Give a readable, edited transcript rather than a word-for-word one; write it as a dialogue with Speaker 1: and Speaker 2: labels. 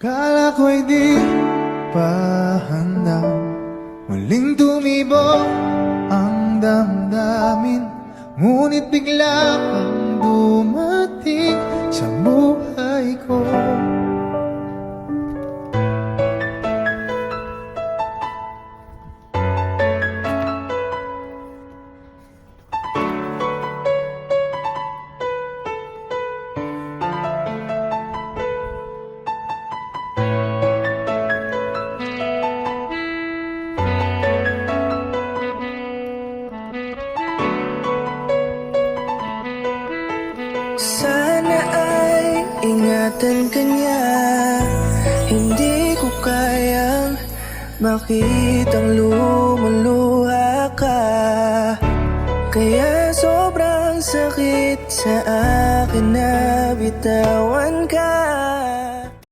Speaker 1: Kala ko'y di pa handa, muling tumibok ang damdamin. Ngunit bigla kang dumating sa buhay ko.
Speaker 2: Sana ay ingatan ka niya. Hindi ko kayang makitang lumuluha ka. Kaya sobrang sakit sa akin na bitawan